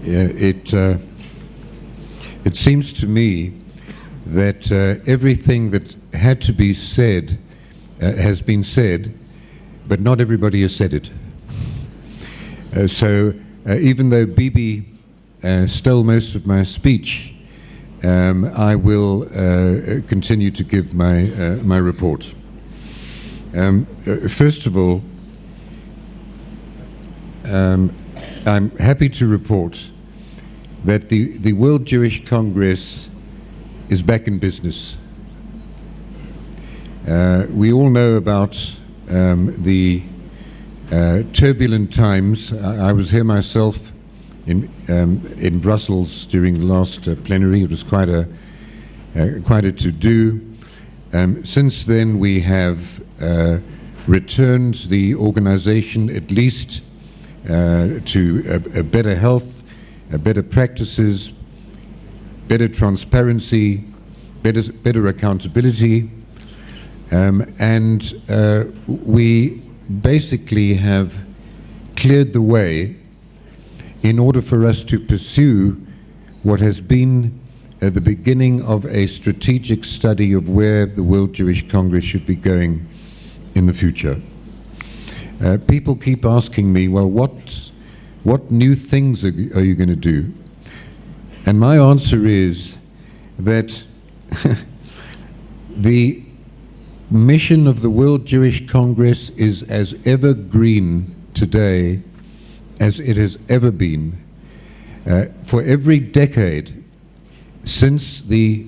it seems to me that everything that had to be said has been said, but not everybody has said it. So even though Bibi stole most of my speech, I will continue to give my report. First of all, I'm happy to report that the World Jewish Congress is back in business. We all know about the turbulent times. I was here myself in Brussels during the last plenary. It was quite a to-do. Since then, we have returned the organization at least to a better health, better practices, better transparency, better accountability, and we basically have cleared the way in order for us to pursue what has been the beginning of a strategic study of where the World Jewish Congress should be going in the future. People keep asking me, well, what new things are you going to do? And my answer is that the mission of the World Jewish Congress is as evergreen today as it has ever been. For every decade since the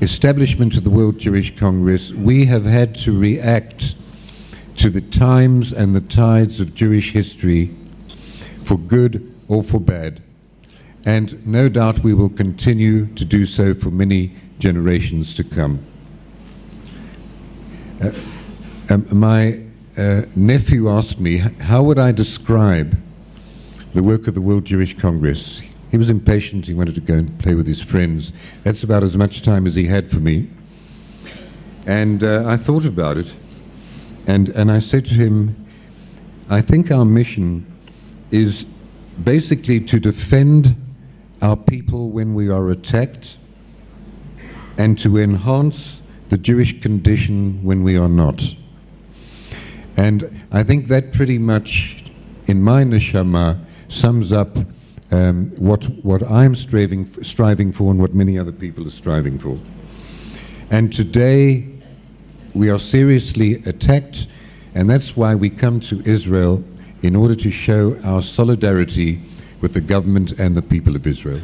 establishment of the World Jewish Congress, we have had to react to the times and the tides of Jewish history, for good or for bad. And no doubt we will continue to do so for many generations to come. My nephew asked me, how would I describe the work of the World Jewish Congress? He was impatient. He wanted to go and play with his friends. That's about as much time as he had for me. And I thought about it. And I said to him, I think our mission is basically to defend our people when we are attacked and to enhance the Jewish condition when we are not. And I think that pretty much, in my neshama, sums up what I'm striving for and what many other people are striving for. And today we are seriously attacked, and that's why we come to Israel in order to show our solidarity with the government and the people of Israel.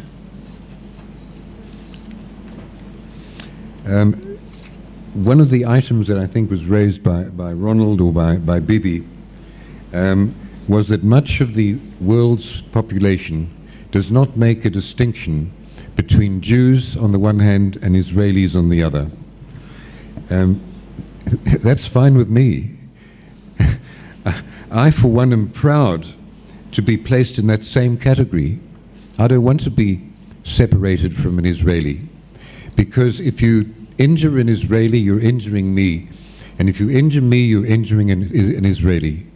One of the items that I think was raised by Ronald or by Bibi was that much of the world's population does not make a distinction between Jews on the one hand and Israelis on the other. That's fine with me. I, for one, am proud to be placed in that same category. I don't want to be separated from an Israeli, because if you injure an Israeli, you're injuring me, and if you injure me, you're injuring an Israeli.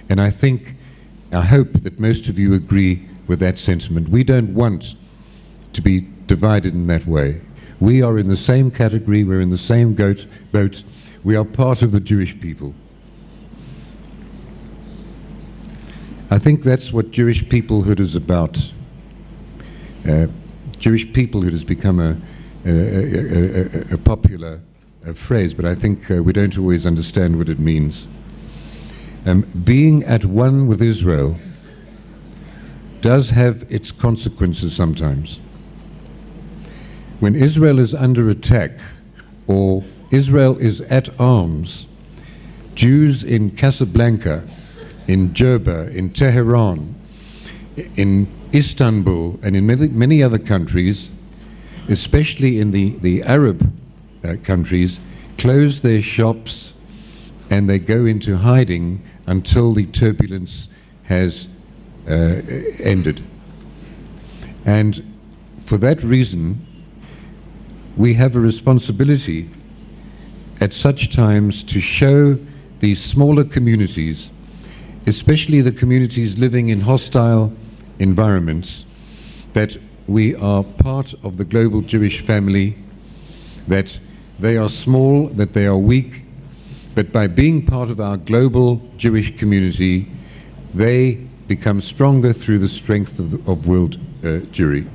And I hope that most of you agree with that sentiment. We don't want to be divided in that way. We are in the same category, we're in the same boat, we are part of the Jewish people. I think that's what Jewish peoplehood is about. Jewish peoplehood has become a popular phrase, but I think we don't always understand what it means. Being at one with Israel does have its consequences sometimes. When Israel is under attack, or Israel is at arms, Jews in Casablanca, in Jerba, in Tehran, in Istanbul, and in many other countries, especially in the Arab countries, close their shops and they go into hiding until the turbulence has ended. And for that reason, we have a responsibility at such times to show these smaller communities, especially the communities living in hostile environments, that we are part of the global Jewish family, that they are small, that they are weak, but by being part of our global Jewish community, they become stronger through the strength of world Jewry.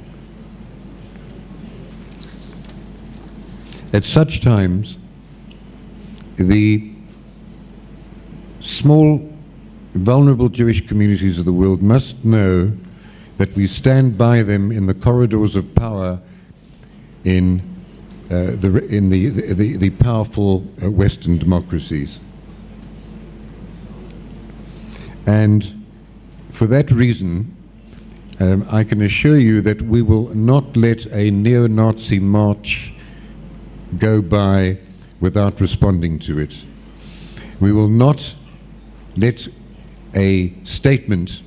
At such times, the small, vulnerable Jewish communities of the world must know that we stand by them in the corridors of power in the powerful Western democracies. And for that reason, I can assure you that we will not let a neo-Nazi march go by without responding to it. We will not let a statement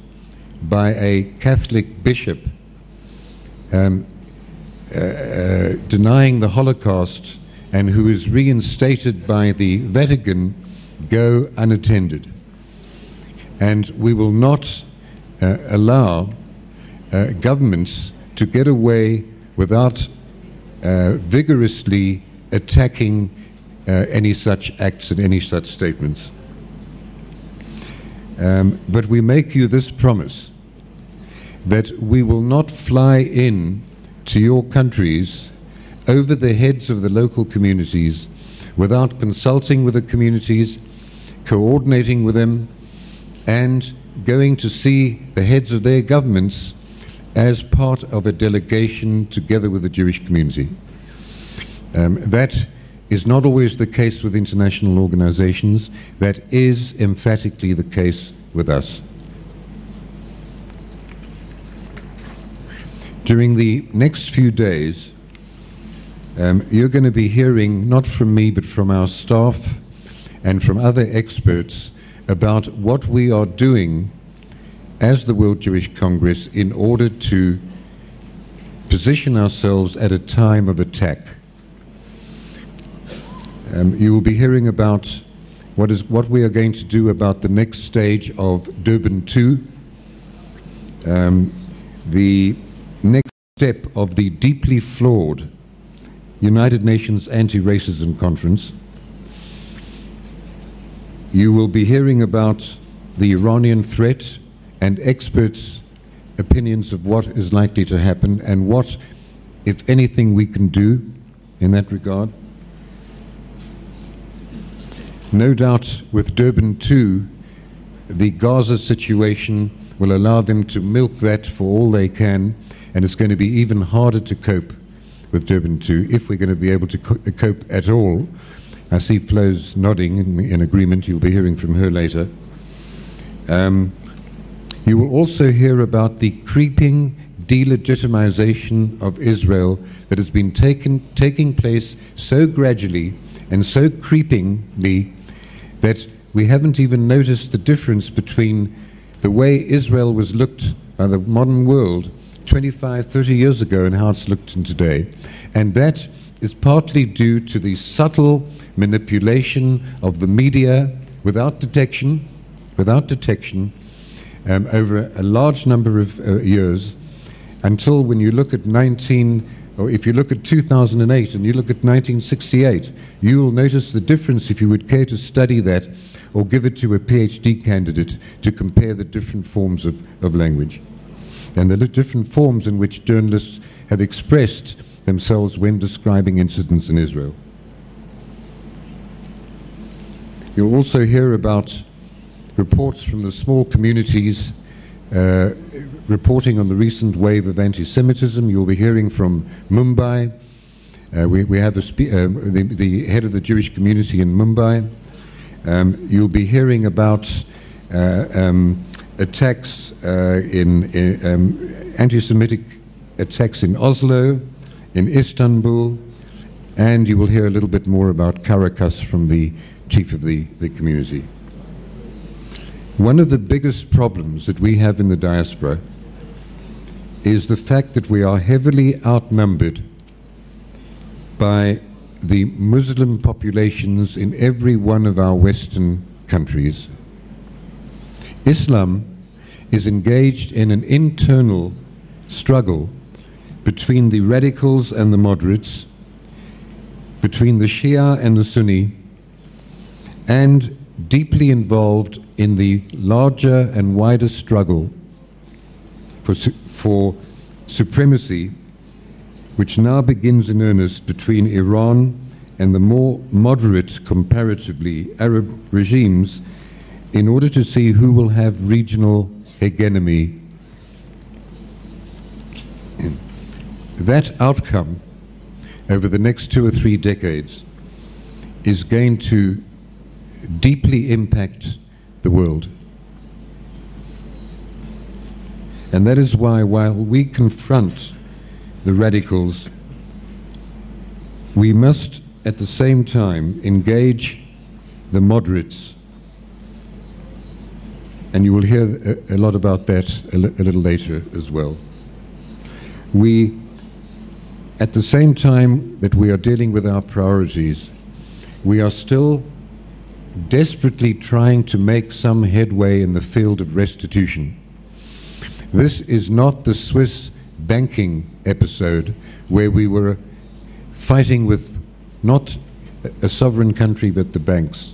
by a Catholic bishop denying the Holocaust and who is reinstated by the Vatican go unattended. And we will not allow governments to get away without vigorously attacking any such acts and any such statements. But we make you this promise, that we will not fly in to your countries over the heads of the local communities without consulting with the communities, coordinating with them, and going to see the heads of their governments as part of a delegation together with the Jewish community. That is not always the case with international organizations. That is emphatically the case with us. During the next few days, you're going to be hearing, not from me, but from our staff and from other experts, about what we are doing as the World Jewish Congress in order to position ourselves at a time of attack. You will be hearing about what we are going to do about the next stage of Durban 2, the next step of the deeply flawed United Nations Anti-Racism Conference. You will be hearing about the Iranian threat and experts' opinions of what is likely to happen and what, if anything, we can do in that regard. No doubt with Durban 2, the Gaza situation will allow them to milk that for all they can, and it's going to be even harder to cope with Durban 2 if we're going to be able to cope at all. I see Flo's nodding in agreement. You'll be hearing from her later. You will also hear about the creeping delegitimization of Israel that has been taking place so gradually and so creepingly that we haven't even noticed the difference between the way Israel was looked by the modern world 25, 30 years ago and how it's looked in today. And that is partly due to the subtle manipulation of the media without detection, over a large number of years, until when you look at if you look at 2008 and you look at 1968, you will notice the difference if you would care to study that or give it to a PhD candidate to compare the different forms of language and the different forms in which journalists have expressed themselves when describing incidents in Israel. You'll also hear about reports from the small communities reporting on the recent wave of anti-Semitism. You'll be hearing from Mumbai. We have the head of the Jewish community in Mumbai. You'll be hearing about attacks anti-Semitic attacks in Oslo, in Istanbul, and you will hear a little bit more about Caracas from the chief of the community. One of the biggest problems that we have in the diaspora is the fact that we are heavily outnumbered by the Muslim populations in every one of our Western countries. Islam is engaged in an internal struggle between the radicals and the moderates, between the Shia and the Sunni, and deeply involved in the larger and wider struggle for supremacy, which now begins in earnest between Iran and the more moderate, comparatively, Arab regimes, in order to see who will have regional hegemony. That outcome over the next 2 or 3 decades is going to deeply impact the world. And that is why, while we confront the radicals, we must at the same time engage the moderates. And you will hear a lot about that a little later as well. We, at the same time that we are dealing with our priorities, we are still desperately trying to make some headway in the field of restitution. This is not the Swiss banking episode where we were fighting with not a sovereign country but the banks.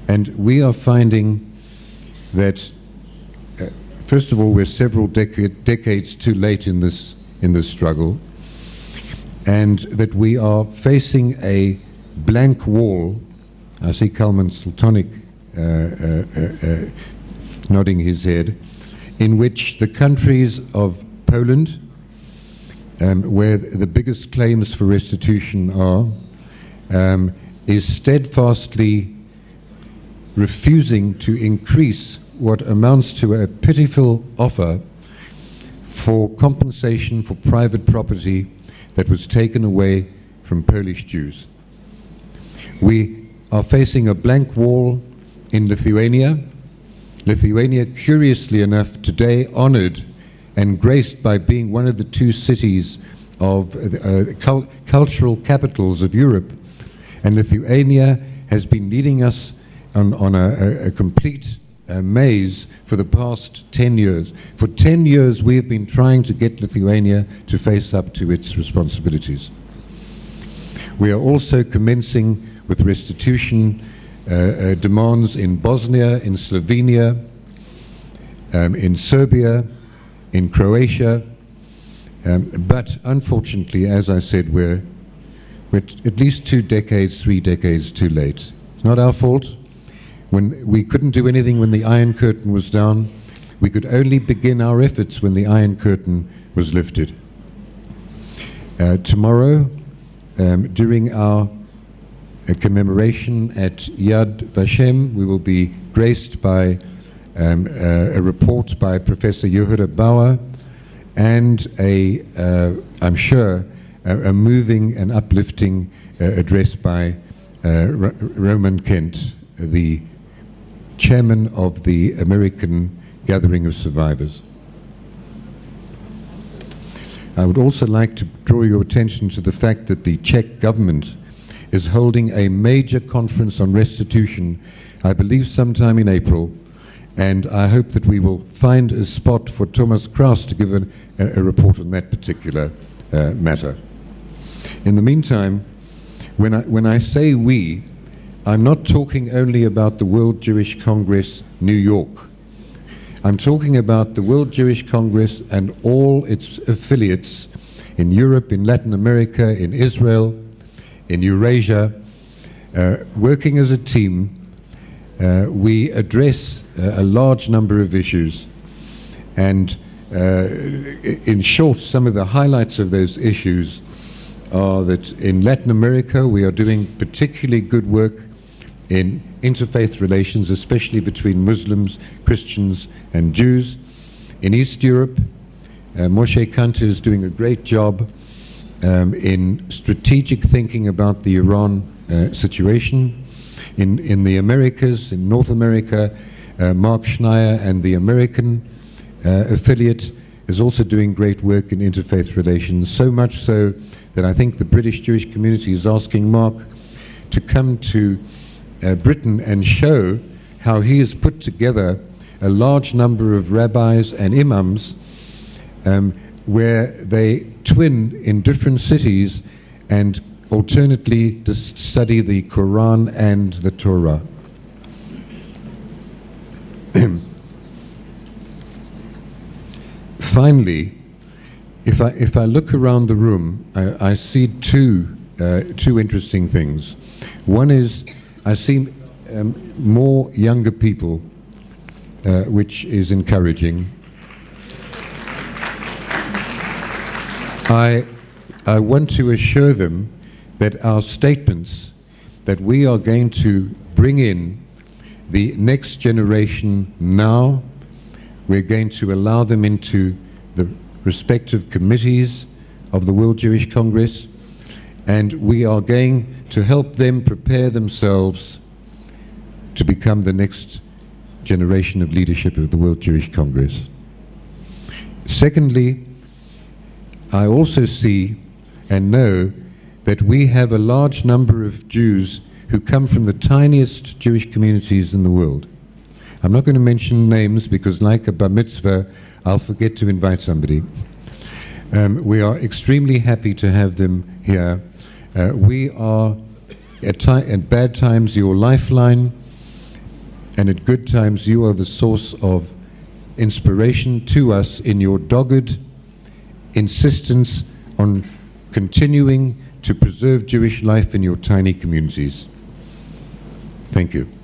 And we are finding that, first of all, we're several decades too late in this struggle, and that we are facing a blank wall. I see Kalman Sultanic nodding his head, in which the countries of Poland, where the biggest claims for restitution are, is steadfastly refusing to increase what amounts to a pitiful offer for compensation for private property that was taken away from Polish Jews. We are facing a blank wall in Lithuania. Lithuania, curiously enough, today honored and graced by being one of the 2 cities of cultural capitals of Europe. And Lithuania has been leading us on a complete maze for the past 10 years. For 10 years, we have been trying to get Lithuania to face up to its responsibilities. We are also commencing with restitution demands in Bosnia, in Slovenia, in Serbia, in Croatia, but unfortunately, as I said, we're at least 2 decades, 3 decades too late. It's not our fault. When we couldn't do anything when the Iron Curtain was down, we could only begin our efforts when the Iron Curtain was lifted. Tomorrow, during our commemoration at Yad Vashem, we will be graced by a report by Professor Yehuda Bauer and I'm sure, a moving and uplifting address by Roman Kent, the chairman of the American Gathering of Survivors. I would also like to draw your attention to the fact that the Czech government is holding a major conference on restitution, I believe sometime in April, and I hope that we will find a spot for Thomas Kraus to give a report on that particular matter. In the meantime, when I say we, I'm not talking only about the World Jewish Congress, New York. I'm talking about the World Jewish Congress and all its affiliates in Europe, in Latin America, in Israel, in Eurasia. Working as a team, we address a large number of issues. And in short, some of the highlights of those issues are that in Latin America, we are doing particularly good work in interfaith relations, especially between Muslims, Christians, and Jews. In East Europe, Moshe Kanter is doing a great job in strategic thinking about the Iran situation. In the Americas, in North America, Mark Schneider and the American affiliate is also doing great work in interfaith relations, so much so that I think the British Jewish community is asking Mark to come to Britain and show how he has put together a large number of rabbis and imams where they twin in different cities and alternately to study the Quran and the Torah. Finally, if I look around the room, I see two interesting things. One is I see more younger people, which is encouraging. I want to assure them that our statements that we are going to bring in the next generation now, we're going to allow them into the respective committees of the World Jewish Congress, and we are going to help them prepare themselves to become the next generation of leadership of the World Jewish Congress. Secondly, I also see and know that we have a large number of Jews who come from the tiniest Jewish communities in the world. I'm not going to mention names because, like a bar mitzvah, I'll forget to invite somebody. We are extremely happy to have them here. We are, at bad times, your lifeline, and at good times, you are the source of inspiration to us in your dogged insistence on continuing to preserve Jewish life in your tiny communities. Thank you.